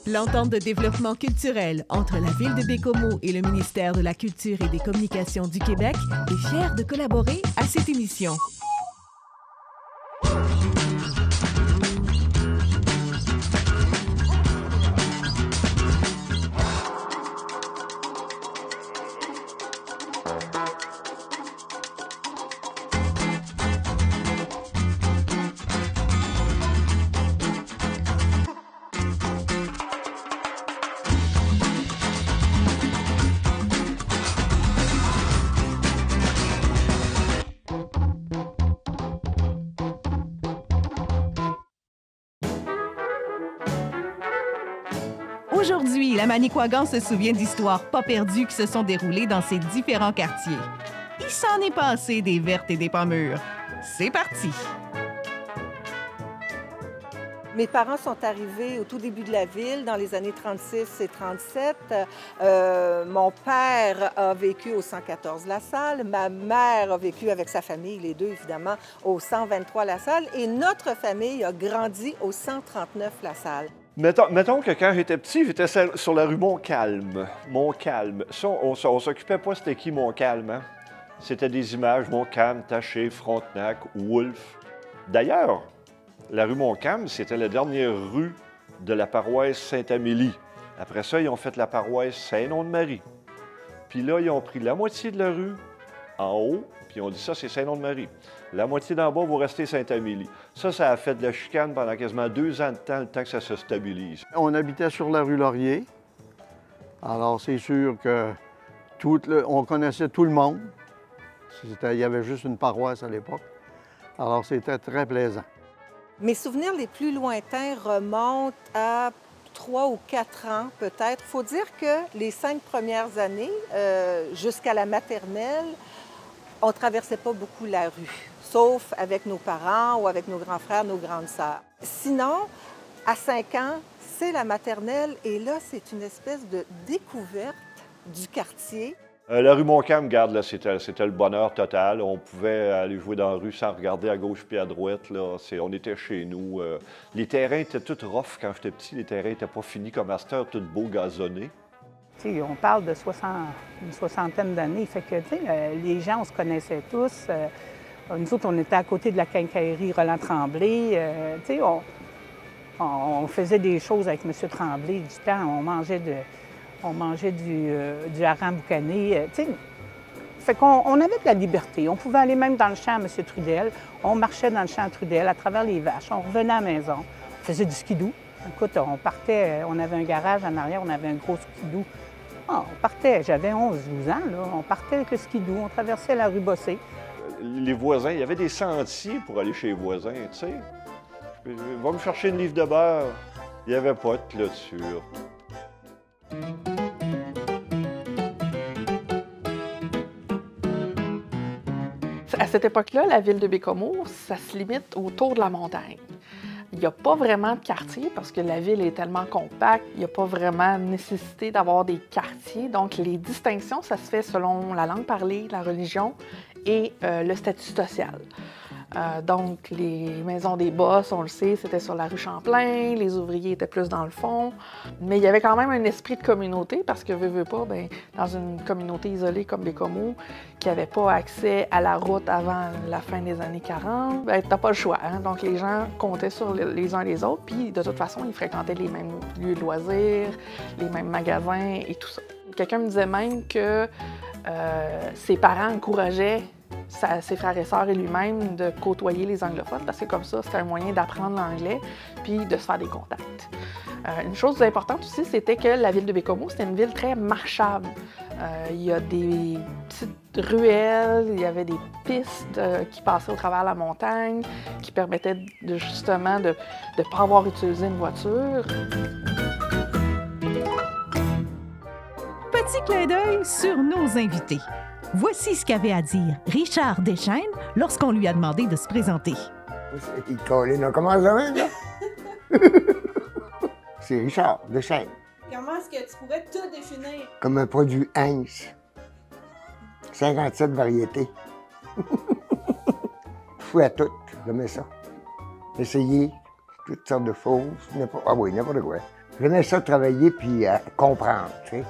L'entente de développement culturel entre la Ville de Baie-Comeau et le ministère de la Culture et des Communications du Québec est fière de collaborer à cette émission. Aujourd'hui, la Manicouagan se souvient d'histoires pas perdues qui se sont déroulées dans ses différents quartiers. Il s'en est passé des vertes et des pas mûres. C'est parti! Mes parents sont arrivés au tout début de la ville, dans les années 36 et 37. Mon père a vécu au 114 La Salle. Ma mère a vécu avec sa famille, les deux évidemment, au 123 La Salle. Et notre famille a grandi au 139 La Salle. Mettons que quand j'étais petit, j'étais sur la rue Montcalm. Montcalm. Ça, on s'occupait pas c'était qui Montcalm, hein? C'était des images, Montcalm, Taché, Frontenac, Wolfe. D'ailleurs, la rue Montcalm, c'était la dernière rue de la paroisse Sainte-Amélie. Après ça, ils ont fait la paroisse Saint-Nom-de-Marie. Puis là, ils ont pris la moitié de la rue en haut, puis ils ont dit ça, c'est Saint-Nom-de-Marie. La moitié d'en bas, vous restez Sainte-Amélie. Ça a fait de la chicane pendant quasiment 2 ans de temps, le temps que ça se stabilise. On habitait sur la rue Laurier. Alors, c'est sûr que on connaissait tout le monde. Il y avait juste une paroisse à l'époque. Alors, c'était très plaisant. Mes souvenirs les plus lointains remontent à 3 ou 4 ans, peut-être. Il faut dire que les 5 premières années, jusqu'à la maternelle, on ne traversait pas beaucoup la rue, sauf avec nos parents ou avec nos grands frères, nos grandes sœurs. Sinon, à 5 ans, c'est la maternelle et là, c'est une espèce de découverte du quartier. La rue Montcalm, regarde, là, c'était le bonheur total. On pouvait aller jouer dans la rue sans regarder à gauche puis à droite. Là. On était chez nous. Les terrains étaient tout rough quand j'étais petit. Les terrains n'étaient pas finis comme à cette heure, tout beau gazonné. T'sais, on parle de une soixantaine d'années. Fait que les gens, on se connaissait tous. Nous autres, on était à côté de la quincaillerie Roland-Tremblay. On faisait des choses avec M. Tremblay du temps. On mangeait du hareng boucané. Fait qu'on avait de la liberté. On pouvait aller même dans le champ à M. Trudel. On marchait dans le champ à Trudel à travers les vaches. On revenait à la maison. On faisait du skidoo. Écoute, on partait, on avait un garage en arrière, on avait un gros skidoo. On partait, j'avais 11-12 ans, là. On partait avec le skidoo, on traversait la rue Bossé. Les voisins, il y avait des sentiers pour aller chez les voisins, tu sais. Va me chercher une livre de beurre. Il n'y avait pas de clôture. À cette époque-là, la ville de Baie-Comeau, ça se limite autour de la montagne. Il n'y a pas vraiment de quartier parce que la ville est tellement compacte, il n'y a pas vraiment nécessité d'avoir des quartiers. Donc, les distinctions, ça se fait selon la langue parlée, la religion et le statut social. Donc, les maisons des bosses, on le sait, c'était sur la rue Champlain, les ouvriers étaient plus dans le fond. Mais il y avait quand même un esprit de communauté parce que, veux pas, bien, dans une communauté isolée comme Baie-Comeau, qui n'avait pas accès à la route avant la fin des années 40, bien, t'as pas le choix. Hein? Donc, les gens comptaient sur les uns les autres, puis de toute façon, ils fréquentaient les mêmes lieux de loisirs, les mêmes magasins et tout ça. Quelqu'un me disait même que ses parents encourageaient ses frères et sœurs et lui-même de côtoyer les anglophones parce que comme ça, c'était un moyen d'apprendre l'anglais puis de se faire des contacts. Une chose importante aussi, c'était que la ville de Baie-Comeau, c'était une ville très marchable. Il y a des petites ruelles, il y avait des pistes qui passaient au travers de la montagne, qui permettaient justement de ne pas avoir utilisé une voiture. Petit clin d'œil sur nos invités. Voici ce qu'avait à dire Richard Deschaines lorsqu'on lui a demandé de se présenter. Il collait, là. Comment ça va, là? C'est Richard Deschaines. Comment est-ce que tu pourrais te définir? Comme un produit Heinz. 57 variétés. Fou à toutes, j'aimais ça. Essayer toutes sortes de choses. N'importe quoi. J'aimais ça travailler puis comprendre, tu sais.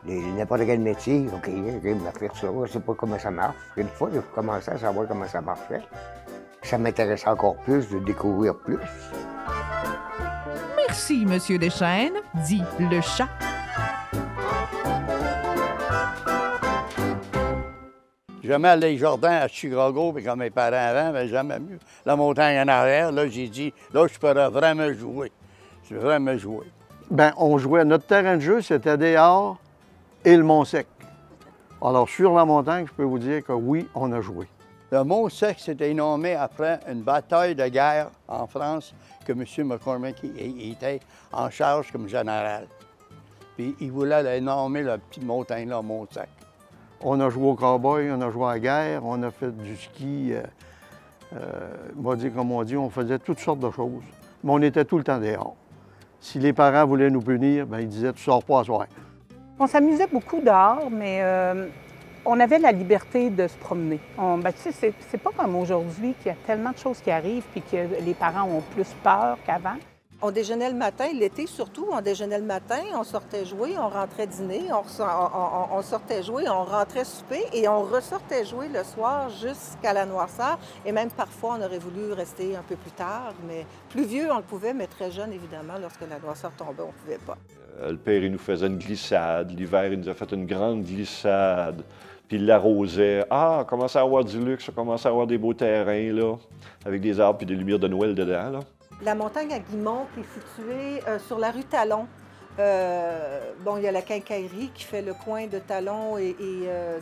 N'importe quel métier, OK, je vais faire ça, je sais pas comment ça marche. Une fois, j'ai commencé à savoir comment ça marchait. Ça m'intéressait encore plus de découvrir plus. Merci, Monsieur Deschênes, dit le chat. Jamais allé au jardin à Chicago, puis comme mes parents avant, mais jamais mieux. La montagne en arrière, là, j'ai dit, là, je pourrais vraiment jouer. Je peux vraiment jouer. Bien, on jouait, notre terrain de jeu, c'était dehors et le Mont-Sec. Alors, sur la montagne, je peux vous dire que oui, on a joué. Le Mont-Sec s'était nommé après une bataille de guerre en France que M. McCormick était en charge comme général. Puis il voulait nommer la petite montagne-là, Mont-Sec. On a joué au cow-boy, on a joué à la guerre, on a fait du ski. On va dire comme on dit, on faisait toutes sortes de choses. Mais on était tout le temps dehors. Si les parents voulaient nous punir, bien, ils disaient « tu sors pas à soir ». On s'amusait beaucoup dehors, mais on avait la liberté de se promener. Tu sais, c'est pas comme aujourd'hui qu'il y a tellement de choses qui arrivent puis que les parents ont plus peur qu'avant. On déjeunait le matin, l'été surtout, on déjeunait le matin, on sortait jouer, on rentrait dîner, on sortait jouer, on rentrait souper et on ressortait jouer le soir jusqu'à la noirceur. Et même parfois, on aurait voulu rester un peu plus tard, mais plus vieux, on le pouvait, mais très jeune, évidemment, lorsque la noirceur tombait, on ne pouvait pas. Le père, il nous faisait une glissade. L'hiver, il nous a fait une grande glissade. Puis il l'arrosait. Ah, on commençait à avoir du luxe, on commençait à avoir des beaux terrains, là, avec des arbres et des lumières de Noël dedans, là. La montagne à Guimont, qui est située sur la rue Talon. Bon, il y a la quincaillerie qui fait le coin de Talon et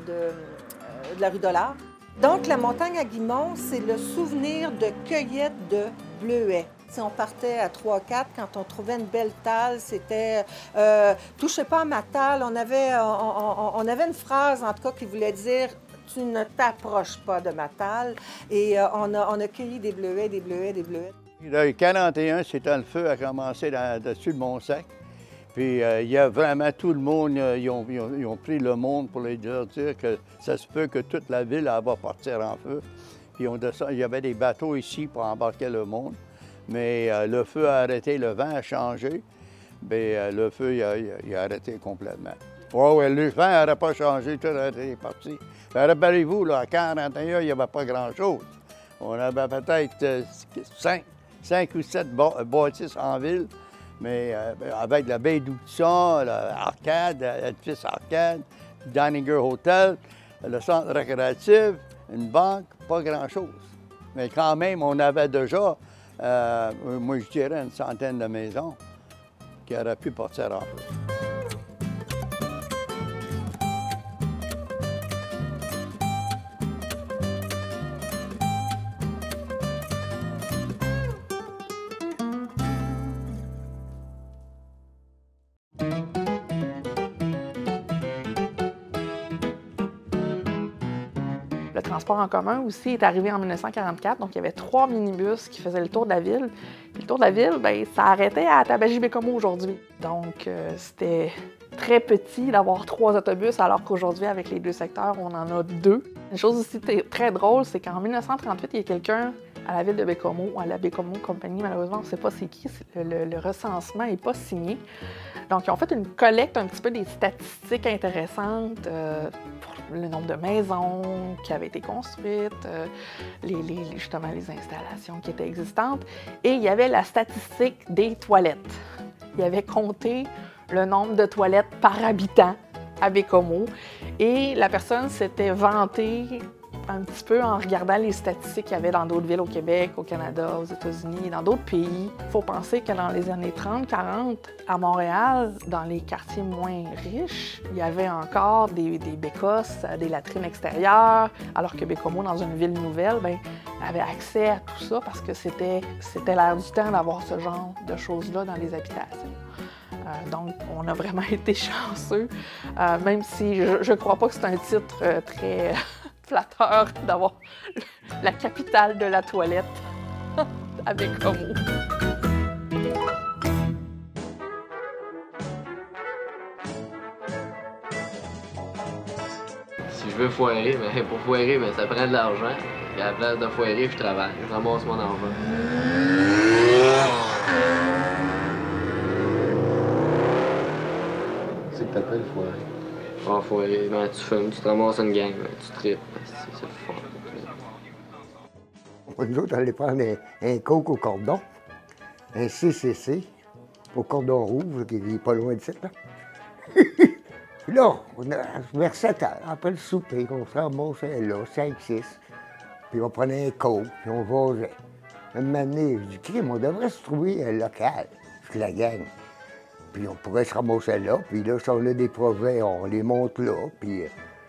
de la rue Dollard. Donc, la montagne à Guimont, c'est le souvenir de cueillette de bleuets. Si on partait à 3-4, quand on trouvait une belle talle, c'était « touchez pas à ma talle ». On avait une phrase, en tout cas, qui voulait dire « tu ne t'approches pas de ma talle ». Et on a cueilli des bleuets, des bleuets, des bleuets. Le 41, c'était le feu a commencé dessus le Mont-Sec. Puis il y a vraiment tout le monde, ils ont pris le monde pour leur dire que ça se peut que toute la ville elle va partir en feu. Puis il y avait des bateaux ici pour embarquer le monde. Mais le feu a arrêté, le vent a changé. Bien, le feu il a arrêté complètement. Oui, le vent n'aurait pas changé, tout aurait été parti. Rappelez-vous, là, à 41, il n'y avait pas grand-chose. On avait peut-être 5 ou 7 bâtisses en ville, mais avec la baie d'Outson, l'Arcade, l'édifice Arcade, le Deininger Hotel, le centre récréatif, une banque, pas grand-chose. Mais quand même, on avait déjà, moi je dirais, une centaine de maisons qui auraient pu partir en feu. Le transport en commun aussi est arrivé en 1944, donc il y avait 3 minibus qui faisaient le tour de la ville. Puis le tour de la ville, bien, ça arrêtait à Tabagie-Bécomo aujourd'hui. Donc c'était très petit d'avoir 3 autobus, alors qu'aujourd'hui, avec les 2 secteurs, on en a 2. Une chose aussi très drôle, c'est qu'en 1938, il y a quelqu'un à la ville de Bécomo, à la Bécomo Company, malheureusement, on ne sait pas c'est qui, le recensement n'est pas signé. Donc, ils ont fait une collecte un petit peu des statistiques intéressantes pour le nombre de maisons qui avaient été construites, justement les installations qui étaient existantes. Et il y avait la statistique des toilettes. Il avait compté le nombre de toilettes par habitant à Bécomo. Et la personne s'était vantée un petit peu en regardant les statistiques qu'il y avait dans d'autres villes au Québec, au Canada, aux États-Unis et dans d'autres pays. Il faut penser que dans les années 30-40, à Montréal, dans les quartiers moins riches, il y avait encore des bécosses, des latrines extérieures, alors que Bécomo, dans une ville nouvelle, bien, avait accès à tout ça parce que c'était l'air du temps d'avoir ce genre de choses-là dans les habitations. Donc, on a vraiment été chanceux, même si je ne crois pas que c'est un titre très flatteur d'avoir la capitale de la toilette à Bécomo. Si je veux foirer, mais pour foirer, ça prend de l'argent. Et à la place de foirer, je travaille. Je ramasse mon argent. t'appelles le foiré? Ah, foiré, ben tu fumes, tu te ramasses une gang, ben, tu tripes, c'est le fun. Nous autres, on allait prendre un coke au cordon, un CCC, au cordon rouge, qui est pas loin de ça, là. Puis là, vers 7 heures, après le souper, on se ramassait là, 5-6, puis on prenait un coke, puis on jasait. Un moment donné, je dis, crime, on devrait se trouver un local, toute la gang. Puis on pourrait se ramasser là, puis là, si on a des projets, on les monte là, puis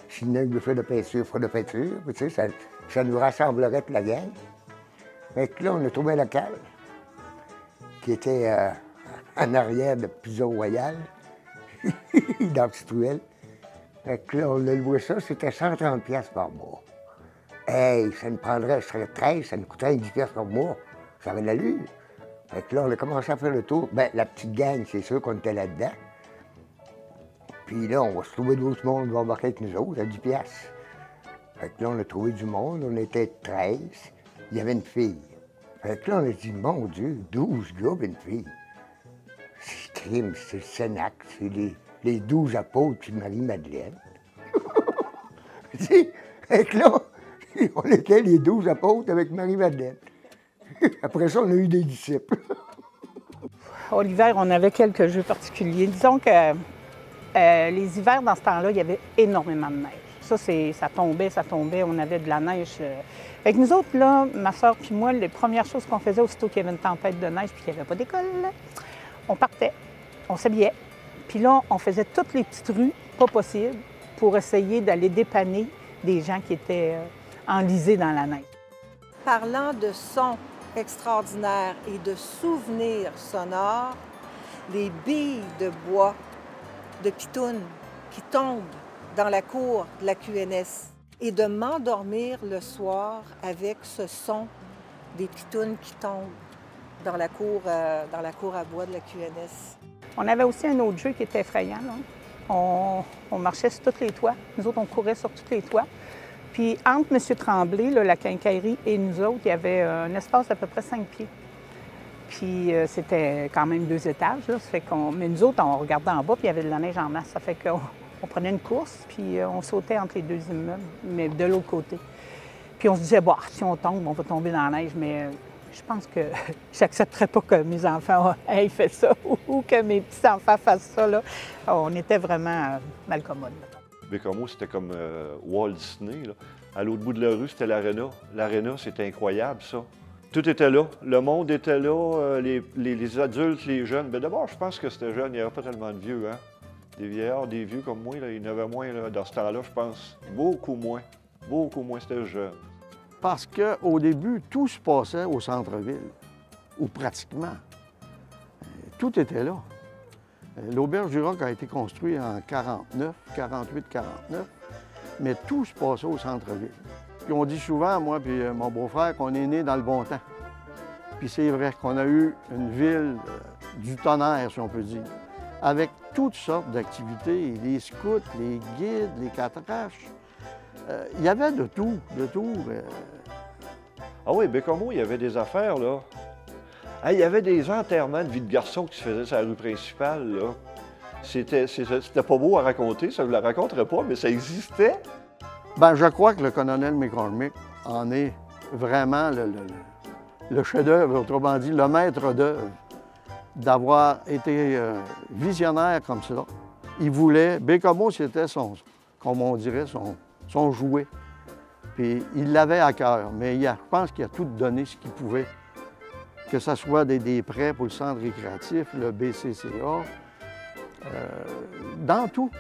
si il y en a qui veut faire de peinture, fera de peinture, puis tu sais, ça nous rassemblerait toute la gang. Fait que là, on a trouvé un local qui était en arrière de Pizza Royal, dans le petite ruelle. Fait que là, on a loué ça, c'était 130 $ par mois. Hey, ça nous prendrait, je serais 13, ça nous coûterait 10 $ par mois. Ça avait de l'allure. Fait que là, on a commencé à faire le tour. Ben, la petite gang, c'est sûr qu'on était là-dedans. Puis là, on va se trouver d'autres mondes qui vont embarquer avec nous autres à 10 $. Fait que là, on a trouvé du monde, on était 13. Il y avait une fille. Fait que là, on a dit, mon Dieu, 12 gars et une fille. C'est crime, c'est le Sénac, c'est les 12 apôtres puis Marie-Madeleine. Tu sais, fait que là, on était les 12 apôtres avec Marie-Madeleine. Après ça, on a eu des disciples. Au l'hiver, on avait quelques jeux particuliers. Disons que les hivers, dans ce temps-là, il y avait énormément de neige. Ça tombait, on avait de la neige. Fait que nous autres, là, ma soeur puis moi, les premières choses qu'on faisait aussitôt qu'il y avait une tempête de neige puis qu'il n'y avait pas d'école, on partait, on s'habillait. Puis là, on faisait toutes les petites rues, pas possible, pour essayer d'aller dépanner des gens qui étaient enlisés dans la neige. Parlant de sons extraordinaires et de souvenirs sonores, les billes de bois de pitounes qui tombent dans la cour de la QNS et de m'endormir le soir avec ce son des pitounes qui tombent dans la cour à bois de la QNS. On avait aussi un autre jeu qui était effrayant, là. On marchait sur tous les toits. Nous autres, on courait sur tous les toits. Puis entre M. Tremblay, là, la quincaillerie, et nous autres, il y avait un espace d'à peu près 5 pieds. Puis c'était quand même 2 étages, là. Ça fait mais nous autres, on regardait en bas, puis il y avait de la neige en masse. Ça fait qu'on prenait une course, puis on sautait entre les 2 immeubles, mais de l'autre côté. Puis on se disait, bon, si on tombe, on va tomber dans la neige, mais je pense que j'accepterais pas que mes enfants aient fait ça ou que mes petits-enfants fassent ça, là. On était vraiment malcommodes. Bécomo, c'était comme Walt Disney, là. À l'autre bout de la rue, c'était l'Arena. L'Arena, c'était incroyable, ça. Tout était là. Le monde était là, les adultes, les jeunes. Bien, d'abord, je pense que c'était jeune. Il n'y avait pas tellement de vieux, hein? Des vieillards, des vieux comme moi, là, il y en avait moins là, dans ce temps-là, je pense. Beaucoup moins. Beaucoup moins, c'était jeune. Parce qu'au début, tout se passait au centre-ville, ou pratiquement. Tout était là. L'Auberge du Roc a été construite en 48-49, mais tout se passait au centre-ville. Puis on dit souvent, moi puis mon beau-frère, qu'on est né dans le bon temps. Puis c'est vrai qu'on a eu une ville du tonnerre, si on peut dire, avec toutes sortes d'activités, les scouts, les guides, les catraches. Il y avait de tout, de tout. Ah oui, Bécomo, il y avait des affaires, là. Il y avait des enterrements de vie de garçon qui se faisaient sur la rue principale, là. C'était pas beau à raconter, ça ne le raconterait pas, mais ça existait. Bien, je crois que le colonel McCormick en est vraiment le chef-d'œuvre, autrement dit, le maître d'œuvre, d'avoir été visionnaire comme ça. Il voulait, Bécomo, c'était comme on dirait, son jouet. Puis il l'avait à cœur, mais je pense qu'il a tout donné ce qu'il pouvait. Que ce soit des prêts pour le centre récréatif, le BCCA, dans tout.